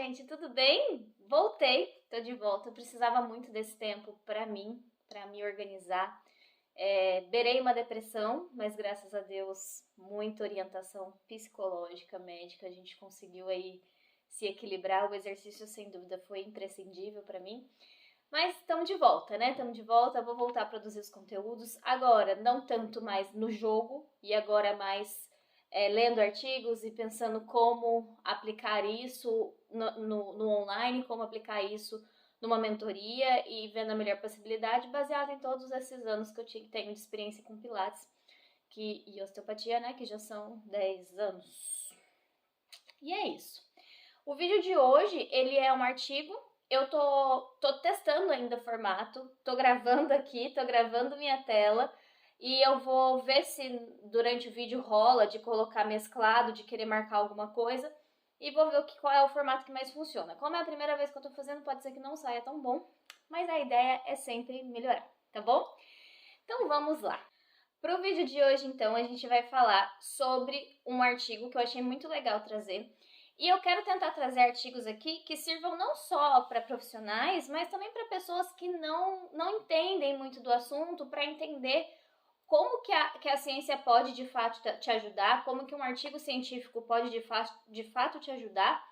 gente, tudo bem? Voltei, tô de volta. Eu precisava muito desse tempo pra mim, pra me organizar. Beirei uma depressão, mas graças a Deus, muita orientação psicológica, médica, a gente conseguiu aí se equilibrar. O exercício, sem dúvida, foi imprescindível pra mim. Mas estamos de volta, né? Estamos de volta, vou voltar a produzir os conteúdos. Agora, não tanto mais no jogo, e agora mais lendo artigos e pensando como aplicar isso no online, como aplicar isso numa mentoria e vendo a melhor possibilidade, baseado em todos esses anos que eu tenho de experiência com Pilates e osteopatia, né? Que já são 10 anos. E é isso. O vídeo de hoje, ele é um artigo. Eu tô testando ainda o formato, tô gravando aqui, tô gravando minha tela e eu vou ver se durante o vídeo rola de colocar mesclado, de querer marcar alguma coisa e vou ver qual é o formato que mais funciona. Como é a primeira vez que eu tô fazendo, pode ser que não saia tão bom, mas a ideia é sempre melhorar, tá bom? Então vamos lá. Para o vídeo de hoje, então, a gente vai falar sobre um artigo que eu achei muito legal trazer. E eu quero tentar trazer artigos aqui que sirvam não só para profissionais, mas também para pessoas que não entendem muito do assunto, para entender como que a ciência pode de fato te ajudar, como que um artigo científico pode de fato te ajudar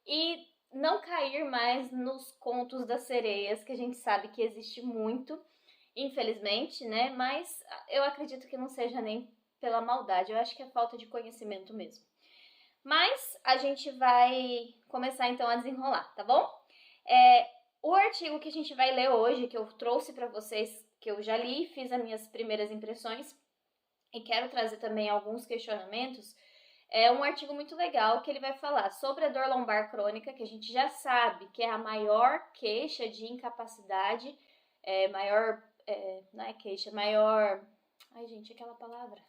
e não cair mais nos contos das sereias, que a gente sabe que existe muito, infelizmente, né? Mas eu acredito que não seja nem pela maldade, eu acho que é falta de conhecimento mesmo. Mas a gente vai começar então a desenrolar, tá bom? O artigo que a gente vai ler hoje, que eu trouxe para vocês, que eu já li, fiz as minhas primeiras impressões e quero trazer também alguns questionamentos, é um artigo muito legal que ele vai falar sobre a dor lombar crônica, que a gente já sabe que é a maior queixa de incapacidade, não é queixa, maior... Ai, gente, aquela palavra...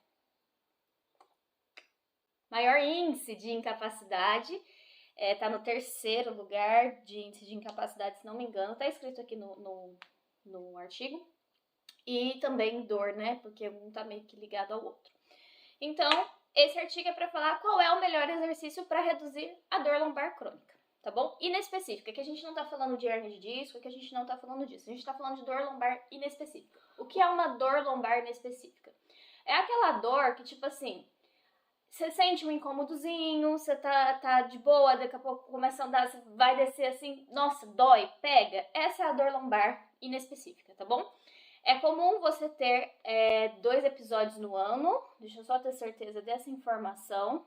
Maior índice de incapacidade, tá no 3º lugar de índice de incapacidade, se não me engano, tá escrito aqui no artigo. E também dor, né, porque um tá meio que ligado ao outro. Então, esse artigo é para falar qual é o melhor exercício para reduzir a dor lombar crônica, tá bom? Inespecífica, que a gente não tá falando de hernia de disco, que a gente não tá falando disso, a gente tá falando de dor lombar inespecífica. O que é uma dor lombar inespecífica? É aquela dor que, tipo assim, você sente um incômodozinho, você tá de boa, daqui a pouco começa a andar, você vai descer assim, nossa, dói, pega. Essa é a dor lombar inespecífica, tá bom? É comum você ter 2 episódios no ano, deixa eu só ter certeza dessa informação.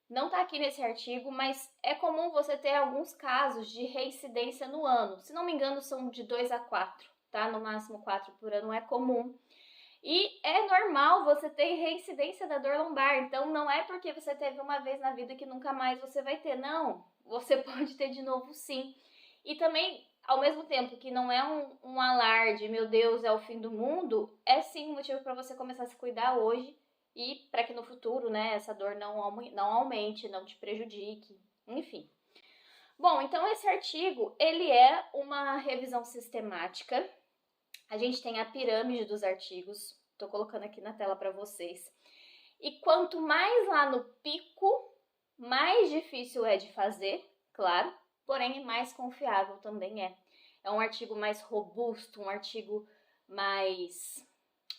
Não tá aqui nesse artigo, mas é comum você ter alguns casos de reincidência no ano. Se não me engano, são de 2 a 4, tá? No máximo 4 por ano é comum. E é normal você ter reincidência da dor lombar, então não é porque você teve uma vez na vida que nunca mais você vai ter, não. Você pode ter de novo sim. E também, ao mesmo tempo que não é um alarde, meu Deus, é o fim do mundo, é sim um motivo para você começar a se cuidar hoje e para que no futuro, né, essa dor não aumente, não te prejudique, enfim. Bom, então esse artigo, ele é uma revisão sistemática. A gente tem a pirâmide dos artigos, tô colocando aqui na tela para vocês. E quanto mais lá no pico, mais difícil é de fazer, claro, porém mais confiável também é. É um artigo mais robusto, um artigo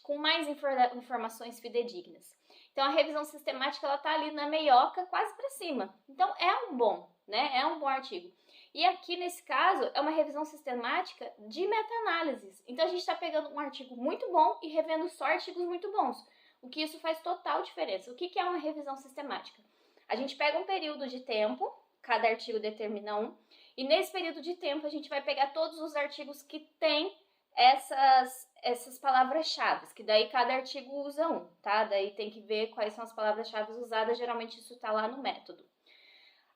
com mais informações fidedignas. Então a revisão sistemática ela tá ali na meioca, quase para cima. Então é um bom artigo. E aqui, nesse caso, é uma revisão sistemática de meta-análises. Então, a gente está pegando um artigo muito bom e revendo só artigos muito bons. O que isso faz total diferença. O que é uma revisão sistemática? A gente pega um período de tempo, cada artigo determina um, e nesse período de tempo a gente vai pegar todos os artigos que têm essas palavras-chave, que daí cada artigo usa um, tá? Daí tem que ver quais são as palavras-chave usadas, geralmente isso tá lá no método.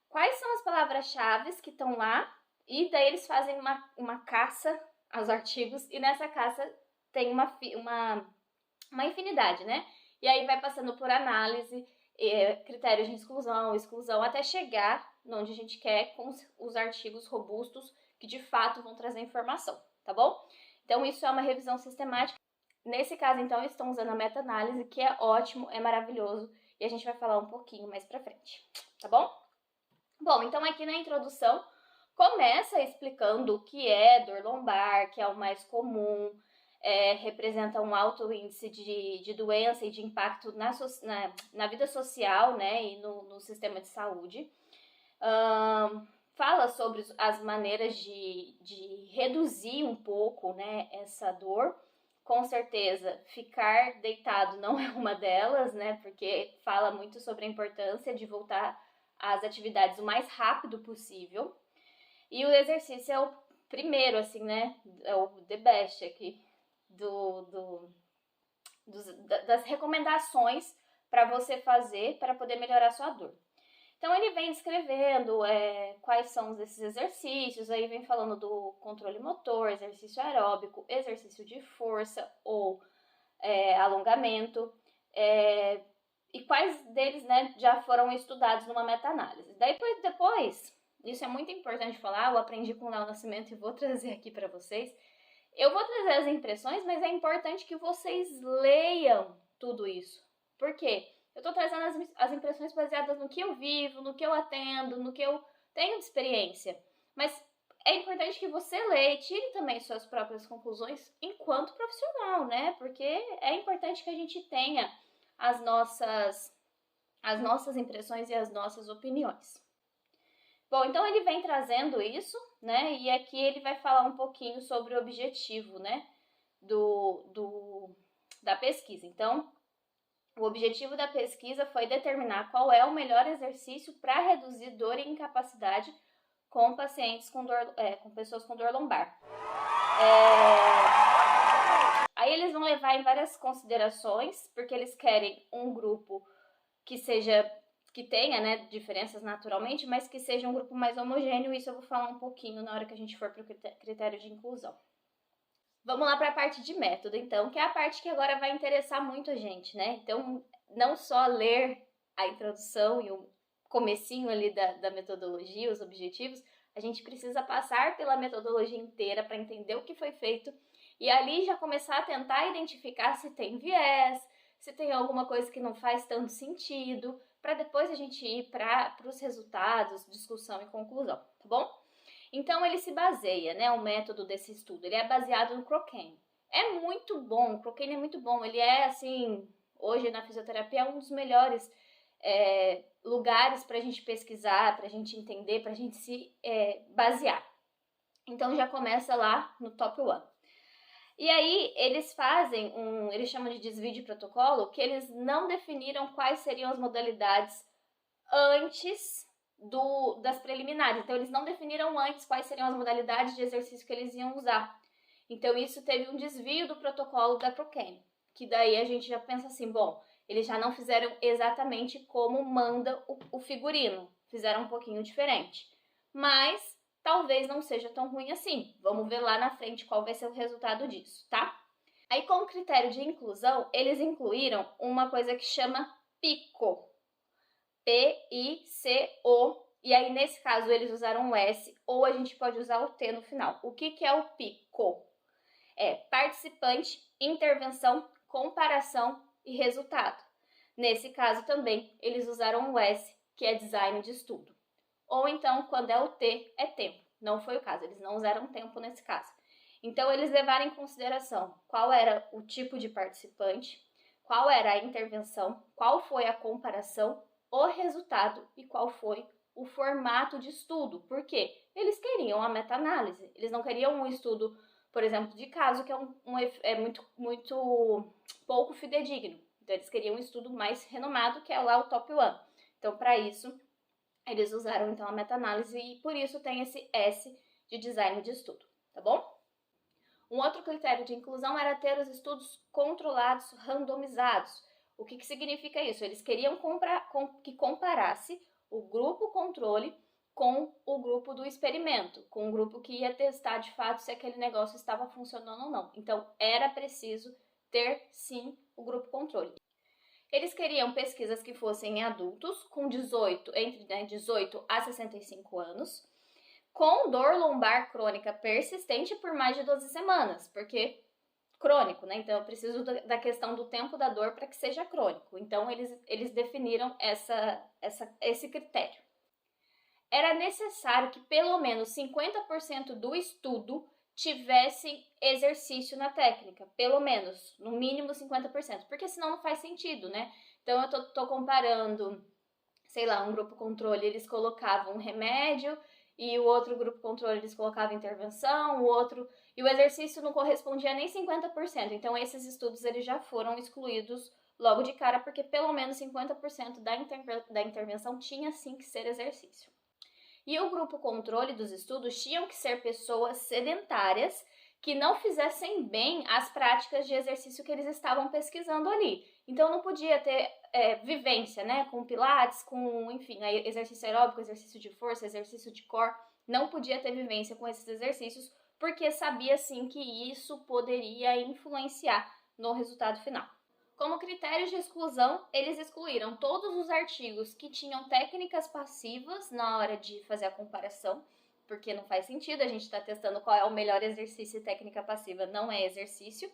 Quais são as palavras-chave que estão lá? E daí eles fazem uma caça aos artigos e nessa caça tem uma infinidade, né? E aí vai passando por análise, critérios de exclusão, até chegar onde a gente quer com os artigos robustos que de fato vão trazer informação, tá bom? Então isso é uma revisão sistemática. Nesse caso, então, estão usando a meta-análise, que é ótimo, é maravilhoso, e a gente vai falar um pouquinho mais pra frente, tá bom? Bom, então aqui na introdução começa explicando o que é dor lombar, que é o mais comum, representa um alto índice de doença e de impacto na vida social, né, e no sistema de saúde. Fala sobre as maneiras de reduzir um pouco, né, essa dor. Com certeza, ficar deitado não é uma delas, né, porque fala muito sobre a importância de voltar às atividades o mais rápido possível. E o exercício é o primeiro, assim, né, é o the best aqui, das recomendações para você fazer para poder melhorar a sua dor. Então ele vem descrevendo quais são esses exercícios, aí vem falando do controle motor, exercício aeróbico, exercício de força ou alongamento, e quais deles, né, já foram estudados numa meta-análise. Depois, isso é muito importante falar, eu aprendi com o Léo Nascimento e vou trazer aqui para vocês. Eu vou trazer as impressões, mas é importante que vocês leiam tudo isso. Por quê? Eu estou trazendo as impressões baseadas no que eu vivo, no que eu atendo, no que eu tenho de experiência. Mas é importante que você leia e tire também suas próprias conclusões enquanto profissional, né? Porque é importante que a gente tenha as nossas impressões e as nossas opiniões. Bom, então ele vem trazendo isso, né? E aqui ele vai falar um pouquinho sobre o objetivo, né? Da pesquisa. Então, o objetivo da pesquisa foi determinar qual é o melhor exercício para reduzir dor e incapacidade com pacientes com pessoas com dor lombar. Aí eles vão levar em várias considerações, porque eles querem um grupo que tenha, né, diferenças naturalmente, mas que seja um grupo mais homogêneo. Isso eu vou falar um pouquinho na hora que a gente for para o critério de inclusão. Vamos lá para a parte de método, então, que é a parte que agora vai interessar muito a gente, né? Então, não só ler a introdução e o comecinho ali da metodologia, os objetivos, a gente precisa passar pela metodologia inteira para entender o que foi feito e ali já começar a tentar identificar se tem viés, se tem alguma coisa que não faz tanto sentido, para depois a gente ir para os resultados, discussão e conclusão, tá bom? Então ele se baseia, né, o método desse estudo, ele é baseado no Crockene. É muito bom, o Crockene é muito bom, ele é assim, hoje na fisioterapia é um dos melhores lugares para a gente pesquisar, para a gente entender, para a gente se basear. Então já começa lá no top 1. E aí eles fazem eles chamam de desvio de protocolo, que eles não definiram quais seriam as modalidades antes das preliminares. Então eles não definiram antes quais seriam as modalidades de exercício que eles iam usar. Então isso teve um desvio do protocolo da Crockene, que daí a gente já pensa assim, bom, eles já não fizeram exatamente como manda o figurino, fizeram um pouquinho diferente. Mas talvez não seja tão ruim assim. Vamos ver lá na frente qual vai ser o resultado disso, tá? Aí, como critério de inclusão, eles incluíram uma coisa que chama PICO. P-I-C-O. E aí, nesse caso, eles usaram um S ou a gente pode usar o T no final. O que é o PICO? É participante, intervenção, comparação e resultado. Nesse caso também, eles usaram o S, que é design de estudo. Ou então, quando é o T, é tempo. Não foi o caso, eles não usaram tempo nesse caso. Então, eles levaram em consideração qual era o tipo de participante, qual era a intervenção, qual foi a comparação, o resultado e qual foi o formato de estudo. Por quê? Eles queriam a meta-análise. Eles não queriam um estudo, por exemplo, de caso, que é muito pouco fidedigno. Então, eles queriam um estudo mais renomado, que é lá o top 1. Então, para isso, eles usaram então a meta-análise e por isso tem esse S de design de estudo, tá bom? Um outro critério de inclusão era ter os estudos controlados, randomizados. O que significa isso? Eles queriam que comparasse o grupo controle com o grupo do experimento, com o grupo que ia testar de fato se aquele negócio estava funcionando ou não. Então, era preciso ter, sim, o grupo controle. Eles queriam pesquisas que fossem em adultos, com entre 18 a 65 anos, com dor lombar crônica persistente por mais de 12 semanas, porque crônico, né? Então eu preciso da questão do tempo da dor para que seja crônico. Então eles definiram esse critério. era necessário que pelo menos 50% do estudo tivesse exercício na técnica, pelo menos, no mínimo 50%, porque senão não faz sentido, né? Então eu tô comparando, sei lá, um grupo controle, eles colocavam um remédio, e o outro grupo controle eles colocavam intervenção, e o exercício não correspondia nem 50%. Então esses estudos eles já foram excluídos logo de cara, porque pelo menos 50% da intervenção tinha sim que ser exercício. E o grupo controle dos estudos tinham que ser pessoas sedentárias que não fizessem bem as práticas de exercício que eles estavam pesquisando ali. Então não podia ter vivência, né, com pilates, com, enfim, exercício aeróbico, exercício de força, exercício de core, não podia ter vivência com esses exercícios, porque sabia sim que isso poderia influenciar no resultado final. Como critérios de exclusão, eles excluíram todos os artigos que tinham técnicas passivas na hora de fazer a comparação, porque não faz sentido, a gente está testando qual é o melhor exercício e técnica passiva não é exercício.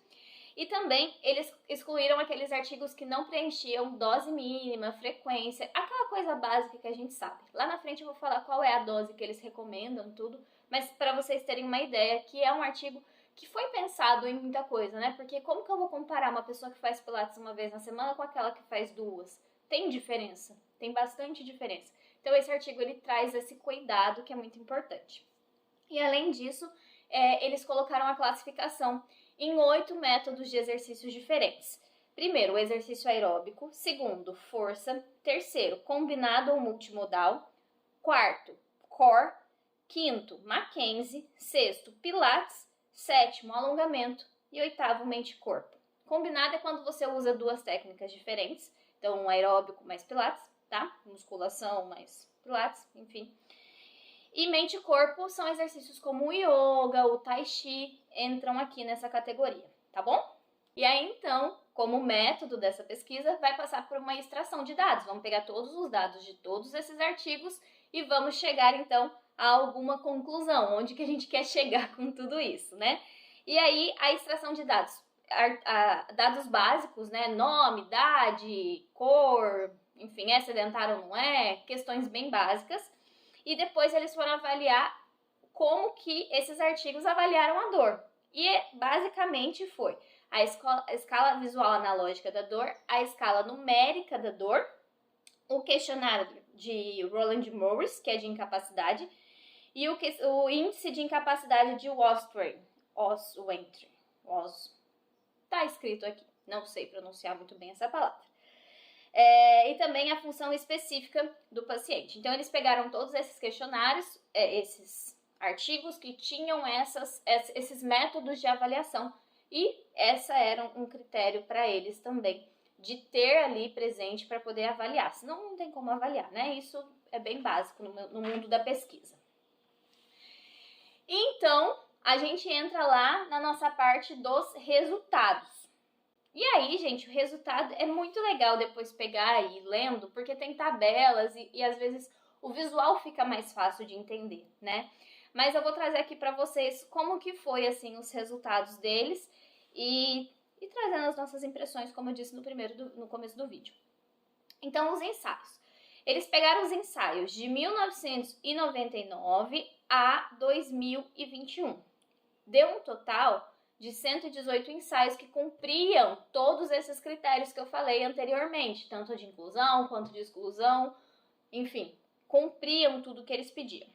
E também eles excluíram aqueles artigos que não preenchiam dose mínima, frequência, aquela coisa básica que a gente sabe. Lá na frente eu vou falar qual é a dose que eles recomendam, tudo, mas para vocês terem uma ideia, que é um artigo que foi pensado em muita coisa, né? Porque como que eu vou comparar uma pessoa que faz pilates uma vez na semana com aquela que faz duas? Tem diferença, tem bastante diferença. Então esse artigo ele traz esse cuidado que é muito importante. E além disso, eles colocaram a classificação em 8 métodos de exercícios diferentes. Primeiro, o exercício aeróbico. Segundo, força. Terceiro, combinado ou multimodal. Quarto, core. Quinto, Mackenzie. Sexto, pilates. Sétimo, alongamento. E oitavo, mente-corpo. Combinado é quando você usa duas técnicas diferentes. Então, um aeróbico mais pilates, tá? Musculação mais pilates, enfim. E mente e corpo são exercícios como o yoga, o tai chi, entram aqui nessa categoria, tá bom? E aí, então, como método dessa pesquisa, vai passar por uma extração de dados. Vamos pegar todos os dados de todos esses artigos e vamos chegar, então, a alguma conclusão. Onde que a gente quer chegar com tudo isso, né? E aí, a extração de dados. Dados básicos, né? Nome, idade, cor, enfim, é sedentário ou não é, questões bem básicas. E depois eles foram avaliar como que esses artigos avaliaram a dor. E basicamente foi a escala visual analógica da dor, a escala numérica da dor, o questionário de Roland-Morris, que é de incapacidade, e o índice de incapacidade de Oswentry. Tá escrito aqui, não sei pronunciar muito bem essa palavra. E também a função específica do paciente. Então, eles pegaram todos esses questionários, esses artigos que tinham esses métodos de avaliação, e essa era um critério para eles também, de ter ali presente para poder avaliar. Senão, não tem como avaliar, né? Isso é bem básico no mundo da pesquisa. Então, a gente entra lá na nossa parte dos resultados. E aí, gente, o resultado é muito legal depois pegar e ir lendo, porque tem tabelas e às vezes o visual fica mais fácil de entender, né? Mas eu vou trazer aqui para vocês como que foi, assim, os resultados deles e trazendo as nossas impressões, como eu disse no começo do vídeo. Então, os ensaios. Eles pegaram os ensaios de 1999 a 2021. Deu um total de 118 ensaios que cumpriam todos esses critérios que eu falei anteriormente, tanto de inclusão quanto de exclusão, enfim, cumpriam tudo que eles pediam.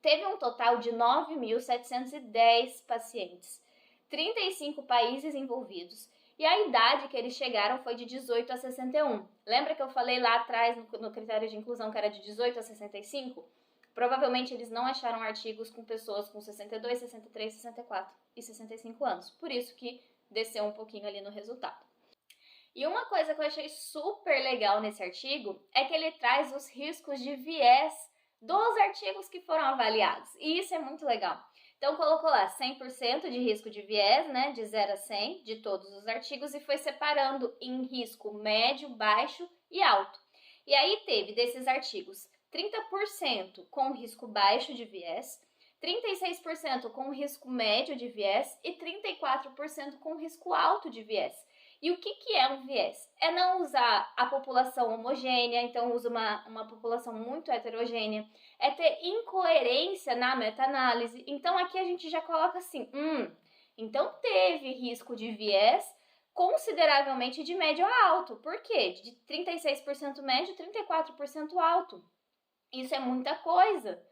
Teve um total de 9.710 pacientes, 35 países envolvidos, e a idade que eles chegaram foi de 18 a 61. Lembra que eu falei lá atrás no critério de inclusão que era de 18 a 65? Provavelmente eles não acharam artigos com pessoas com 62, 63, 64 e 65 anos. Por isso que desceu um pouquinho ali no resultado. E uma coisa que eu achei super legal nesse artigo é que ele traz os riscos de viés dos artigos que foram avaliados. E isso é muito legal. Então colocou lá 100% de risco de viés, né, de 0 a 100 de todos os artigos e foi separando em risco médio, baixo e alto. E aí teve desses artigos 30% com risco baixo de viés, 36% com risco médio de viés e 34% com risco alto de viés. E o que é um viés? É não usar a população homogênea, então usa uma população muito heterogênea. É ter incoerência na meta-análise. Então aqui a gente já coloca assim, então teve risco de viés consideravelmente de médio a alto. Por quê? De 36% médio, 34% alto. Isso é muita coisa.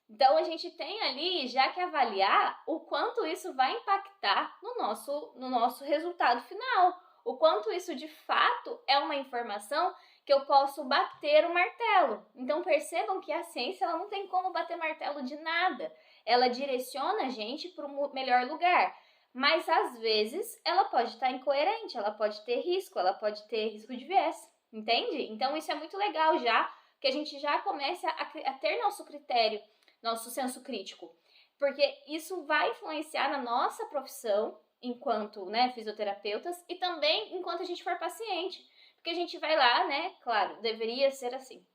Então, a gente tem ali já que avaliar o quanto isso vai impactar no nosso resultado final. O quanto isso, de fato, é uma informação que eu posso bater o martelo. Então, percebam que a ciência ela não tem como bater martelo de nada. Ela direciona a gente para o melhor lugar. Mas, às vezes, ela pode estar incoerente, ela pode ter risco de viés. Entende? Então, isso é muito legal já, que a gente já comece a ter nosso critério, nosso senso crítico, porque isso vai influenciar na nossa profissão enquanto, fisioterapeutas e também enquanto a gente for paciente, porque a gente vai lá, claro, deveria ser assim,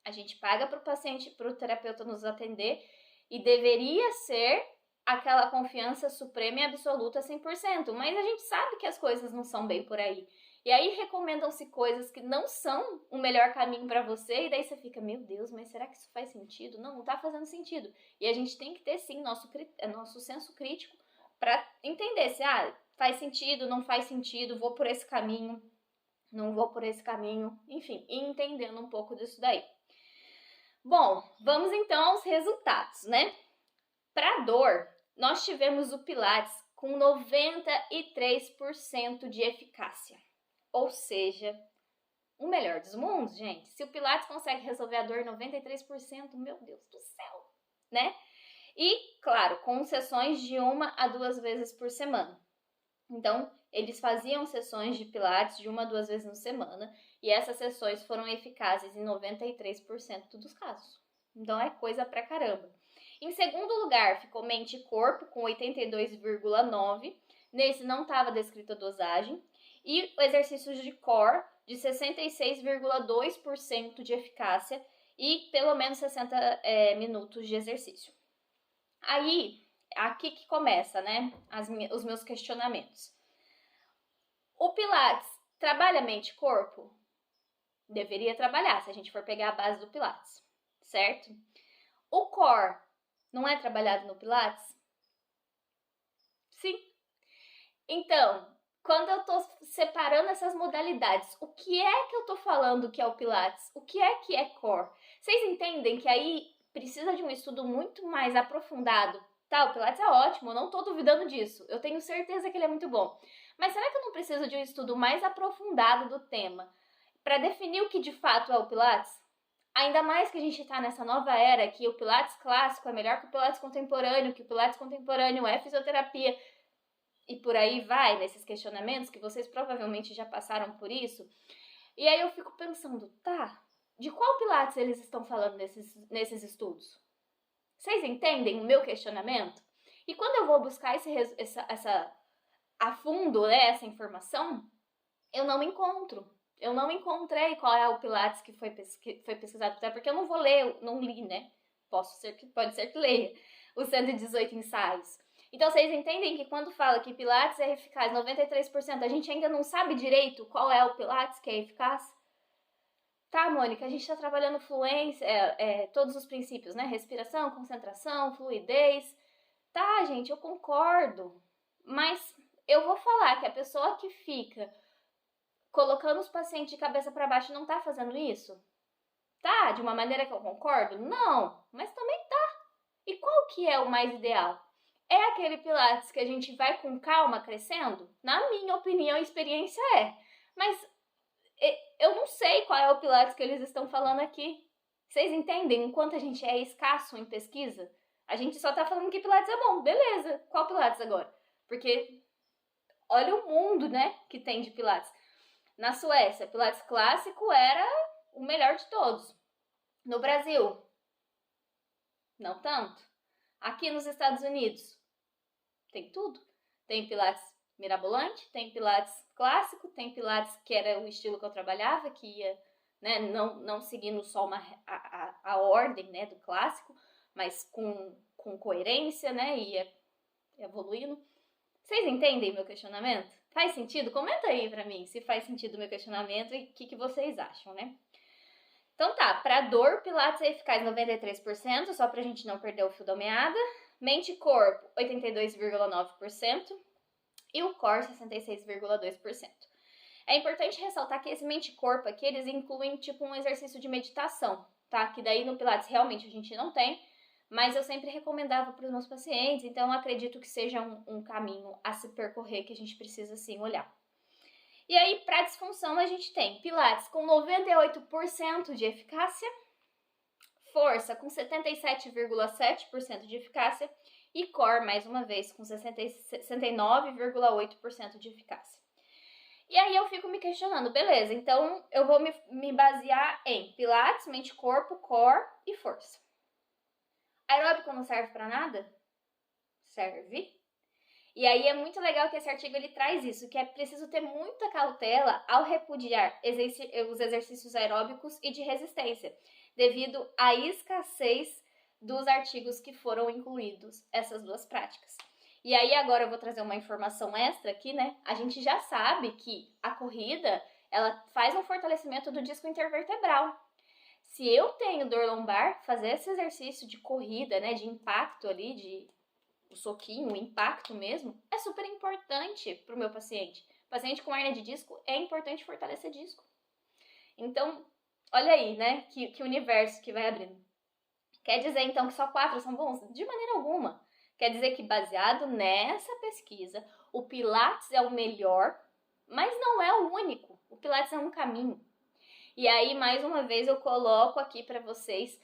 a gente paga para o paciente, para o terapeuta nos atender e deveria ser aquela confiança suprema e absoluta 100%, mas a gente sabe que as coisas não são bem por aí. E aí recomendam-se coisas que não são o melhor caminho para você, e daí você fica, meu Deus, mas será que isso faz sentido? Não tá fazendo sentido. E a gente tem que ter, sim, nosso senso crítico para entender se faz sentido, não faz sentido, vou por esse caminho, não vou por esse caminho, enfim, e entendendo um pouco disso daí. Bom, vamos então aos resultados, né? Para dor, nós tivemos o Pilates com 93% de eficácia. Ou seja, o melhor dos mundos, gente. Se o Pilates consegue resolver a dor em 93%, meu Deus do céu, né? E, claro, com sessões de 1 a 2 vezes por semana. Então, eles faziam sessões de Pilates de 1 a 2 vezes na semana e essas sessões foram eficazes em 93% dos casos. Então, é coisa pra caramba. Em segundo lugar, ficou mente e corpo com 82,9%. Nesse não estava descrita a dosagem. E exercícios de core de 66,2% de eficácia e pelo menos 60 minutos de exercício. Aí, aqui que começa, os meus questionamentos. O Pilates trabalha mente e corpo? Deveria trabalhar, se a gente for pegar a base do Pilates, certo? O core não é trabalhado no Pilates? Sim. Então, quando eu tô separando essas modalidades, o que é que eu tô falando que é o Pilates? O que é core? Vocês entendem que aí precisa de um estudo muito mais aprofundado? Tá, o Pilates é ótimo, eu não tô duvidando disso. Eu tenho certeza que ele é muito bom. Mas será que eu não preciso de um estudo mais aprofundado do tema para definir o que de fato é o Pilates? Ainda mais que a gente tá nessa nova era que o Pilates clássico é melhor que o Pilates contemporâneo, que o Pilates contemporâneo é fisioterapia. E por aí vai, nesses questionamentos, que vocês provavelmente já passaram por isso. E aí eu fico pensando, de qual Pilates eles estão falando nesses estudos? Vocês entendem o meu questionamento? E quando eu vou buscar a fundo, essa informação, eu não encontro. Eu não encontrei qual é o Pilates que foi pesquisado, até porque eu não vou ler, não li, pode ser que leia os 118 ensaios. Então, vocês entendem que quando fala que Pilates é eficaz 93%, a gente ainda não sabe direito qual é o Pilates que é eficaz? Tá, Mônica, a gente tá trabalhando fluência, todos os princípios, Respiração, concentração, fluidez. Tá, gente, eu concordo. Mas eu vou falar que a pessoa que fica colocando os pacientes de cabeça para baixo não tá fazendo isso? Tá, de uma maneira que eu concordo? Não, mas também tá. E qual que é o mais ideal? É aquele Pilates que a gente vai com calma crescendo? Na minha opinião e experiência Mas eu não sei qual é o Pilates que eles estão falando aqui. Vocês entendem o quanto a gente é escasso em pesquisa? A gente só tá falando que Pilates é bom. Beleza, qual Pilates agora? Porque olha o mundo, que tem de Pilates. Na Suécia, Pilates clássico era o melhor de todos. No Brasil, não tanto. Aqui nos Estados Unidos, tem tudo. Tem Pilates mirabolante, tem Pilates clássico, tem Pilates que era o estilo que eu trabalhava, que ia não seguindo só a ordem do clássico, mas com coerência, ia evoluindo. Vocês entendem meu questionamento? Faz sentido? Comenta aí pra mim se faz sentido o meu questionamento e o que vocês acham, né? Então tá, pra dor, Pilates é eficaz 93%, só pra gente não perder o fio da meada. Mente e corpo, 82,9%. E o core, 66,2%. É importante ressaltar que esse mente e corpo aqui, eles incluem tipo um exercício de meditação, tá? Que daí no Pilates realmente a gente não tem, mas eu sempre recomendava para os meus pacientes, então eu acredito que seja um caminho a se percorrer que a gente precisa sim olhar. E aí, para disfunção, a gente tem Pilates com 98% de eficácia, força com 77,7% de eficácia e core, mais uma vez, com 69,8% de eficácia. E aí eu fico me questionando, beleza, então eu vou me basear em Pilates, mente, corpo, core e força. Aeróbico não serve para nada? Serve. E aí é muito legal que esse artigo ele traz isso, que é preciso ter muita cautela ao repudiar os exercícios aeróbicos e de resistência, devido à escassez dos artigos que foram incluídos essas duas práticas. E aí agora eu vou trazer uma informação extra aqui, né? A gente já sabe que a corrida, ela faz um fortalecimento do disco intervertebral. Se eu tenho dor lombar, fazer esse exercício de corrida, né, de impacto ali, o soquinho, o impacto mesmo, é super importante para o meu paciente. Paciente com hernia de disco, é importante fortalecer disco. Então, olha aí, né, que universo que vai abrindo. Quer dizer, então, que só 4 são bons? De maneira alguma. Quer dizer que, baseado nessa pesquisa, o Pilates é o melhor, mas não é o único. O Pilates é um caminho. E aí, mais uma vez, eu coloco aqui para vocês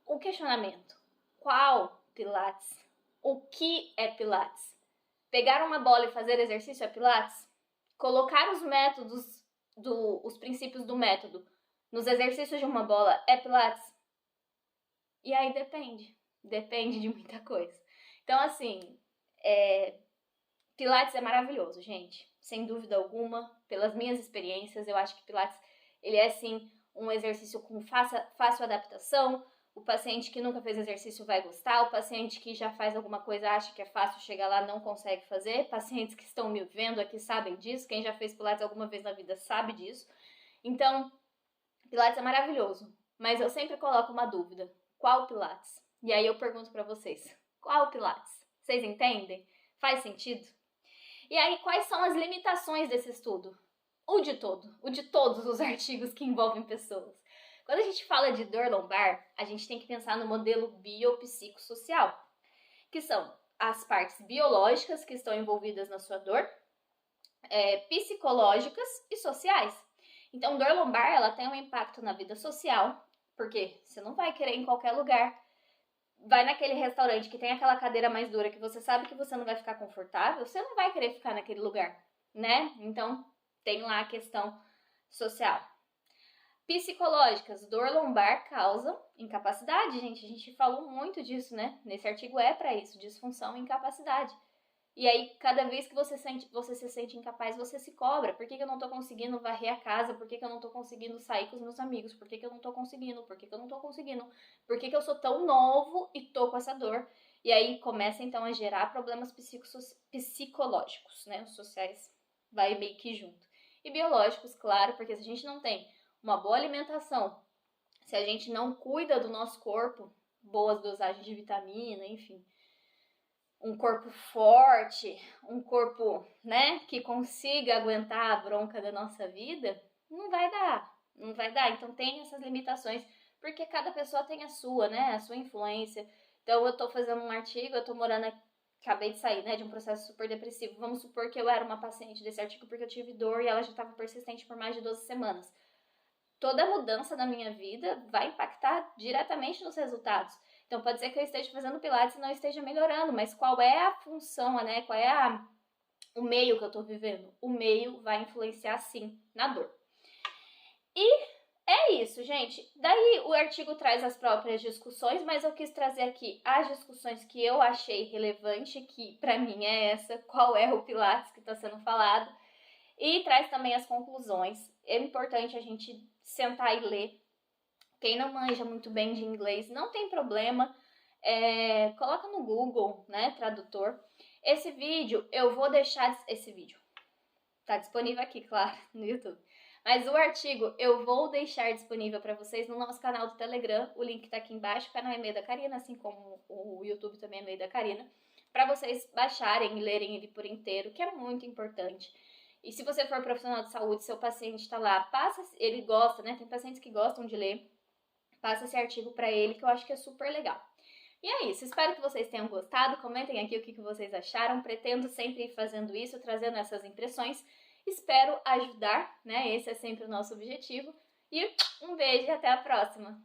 o questionamento. Qual Pilates? O que é Pilates? Pegar uma bola e fazer exercício é Pilates? Colocar os métodos, os princípios do método nos exercícios de uma bola é Pilates? E aí depende de muita coisa. Então, assim, Pilates é maravilhoso, gente. Sem dúvida alguma, pelas minhas experiências, eu acho que Pilates, ele é, sim, um exercício com fácil adaptação. O paciente que nunca fez exercício vai gostar. O paciente que já faz alguma coisa, acha que é fácil chegar lá, não consegue fazer. Pacientes que estão me vendo aqui sabem disso. Quem já fez Pilates alguma vez na vida sabe disso. Então, Pilates é maravilhoso. Mas eu sempre coloco uma dúvida. Qual Pilates? E aí eu pergunto pra vocês. Qual Pilates? Vocês entendem? Faz sentido? E aí, quais são as limitações desse estudo? O de todos os artigos que envolvem pessoas. Quando a gente fala de dor lombar, a gente tem que pensar no modelo biopsicossocial, que são as partes biológicas que estão envolvidas na sua dor, psicológicas e sociais. Então, dor lombar, ela tem um impacto na vida social, porque você não vai querer ir em qualquer lugar. Vai naquele restaurante que tem aquela cadeira mais dura que você sabe que você não vai ficar confortável, você não vai querer ficar naquele lugar, né? Então, tem lá a questão social. Psicológicas, dor lombar causa incapacidade, gente. A gente falou muito disso, né? Nesse artigo é para isso, disfunção e incapacidade. E aí, cada vez que você se sente incapaz, você se cobra. Por que eu não tô conseguindo varrer a casa? Por que eu não tô conseguindo sair com os meus amigos? Por que eu não tô conseguindo? Por que eu não tô conseguindo? Por que eu sou tão novo e tô com essa dor? E aí, começa então a gerar problemas psicológicos, né? Os sociais vai meio que junto. E biológicos, claro, porque se a gente não tem uma boa alimentação, se a gente não cuida do nosso corpo, boas dosagens de vitamina, enfim, um corpo forte, um corpo, né, que consiga aguentar a bronca da nossa vida, não vai dar. Então tem essas limitações, porque cada pessoa tem a sua, né, a sua influência. Então eu tô fazendo um artigo, eu tô morando, acabei de sair, né, de um processo super depressivo. Vamos supor que eu era uma paciente desse artigo porque eu tive dor e ela já estava persistente por mais de 12 semanas. Toda mudança na minha vida vai impactar diretamente nos resultados. Então, pode ser que eu esteja fazendo Pilates e não esteja melhorando, mas qual é a função, né? Qual é o meio que eu tô vivendo? O meio vai influenciar, sim, na dor. E é isso, gente. Daí, o artigo traz as próprias discussões, mas eu quis trazer aqui as discussões que eu achei relevante, que pra mim é essa, qual é o Pilates que está sendo falado, e traz também as conclusões. É importante a gente sentar e ler. Quem não manja muito bem de inglês, não tem problema, coloca no Google, né, tradutor. Esse vídeo, eu vou deixar, Tá disponível aqui, claro, no YouTube. Mas o artigo eu vou deixar disponível para vocês no nosso canal do Telegram. O link tá aqui embaixo. O canal é e-mail da Karina, assim como o YouTube também é e-mail da Karina. Para vocês baixarem e lerem ele por inteiro, que é muito importante. E se você for profissional de saúde, seu paciente está lá, passa, ele gosta, né? Tem pacientes que gostam de ler. Passa esse artigo para ele, que eu acho que é super legal. E é isso, espero que vocês tenham gostado. Comentem aqui o que vocês acharam. Pretendo sempre ir fazendo isso, trazendo essas impressões. Espero ajudar, né? Esse é sempre o nosso objetivo. E um beijo e até a próxima!